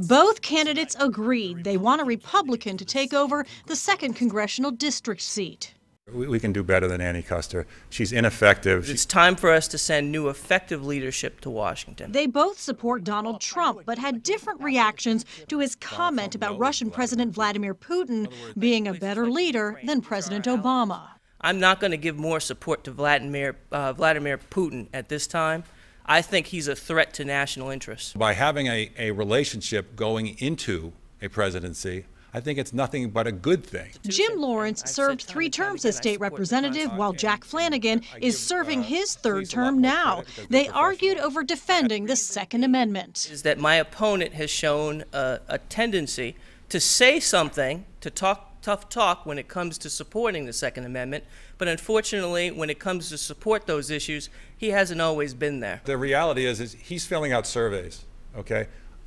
Both candidates agreed they want a Republican to take over the 2nd congressional district seat. We can do better than Annie Kuster. She's ineffective. It's time for us to send new effective leadership to Washington. They both support Donald Trump, but had different reactions to his comment about Russian President Vladimir Putin being a better leader than President Obama. I'm not going to give more support to Vladimir Putin at this time. I think he's a threat to national interests. By having a relationship going into a presidency, I think it's nothing but a good thing. Jim Lawrence served 3 terms as state representative, while Jack Flanagan is serving his 3rd term now. They argued over defending the Second Amendment. Is that my opponent has shown a tendency to say something, to talk tough talk when it comes to supporting the Second Amendment, but unfortunately, when it comes to support those issues, he hasn't always been there. The reality is he's filling out surveys, okay?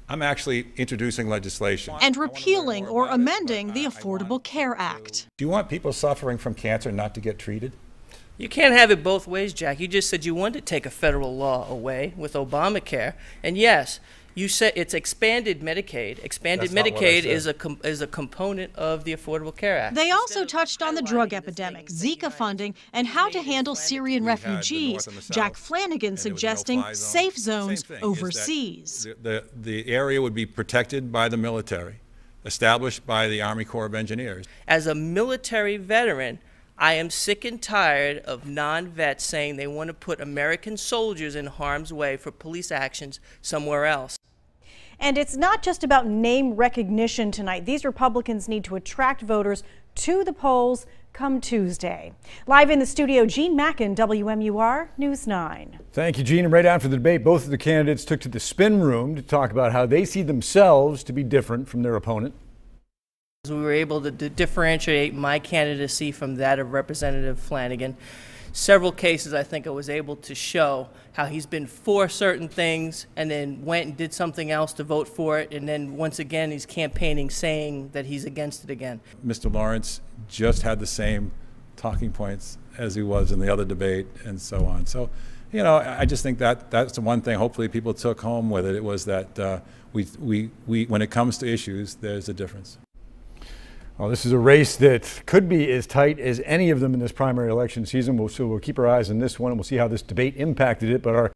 I'm actually introducing legislation. And repealing or amending the Affordable Care Act. Do you want people suffering from cancer not to get treated? You can't have it both ways, Jack. You just said you wanted to take a federal law away with Obamacare. And yes, you said it's expanded Medicaid. Expanded Medicaid is a component of the Affordable Care Act. They also touched on the drug epidemic, Zika funding, and how to handle Syrian refugees. Jack Flanagan suggesting safe zones overseas. The area would be protected by the military, established by the Army Corps of Engineers. As a military veteran, I am sick and tired of non-vets saying they want to put American soldiers in harm's way for police actions somewhere else. And it's not just about name recognition tonight. These Republicans need to attract voters to the polls come Tuesday. Live in the studio, Gene Mackin, WMUR News 9. Thank you, Gene. And right after the debate, both of the candidates took to the spin room to talk about how they see themselves to be different from their opponent. We were able to differentiate my candidacy from that of Representative Flanagan. Several cases I think I was able to show how he's been for certain things and then went and did something else to vote for it, and then once again he's campaigning saying that he's against it again. Mr. Lawrence just had the same talking points as he was in the other debate and so on. So, you know, I just think that's the one thing hopefully people took home with it. It was that when it comes to issues, there's a difference. Well, this is a race that could be as tight as any of them in this primary election season. So we'll keep our eyes on this one, and we'll see how this debate impacted it. But our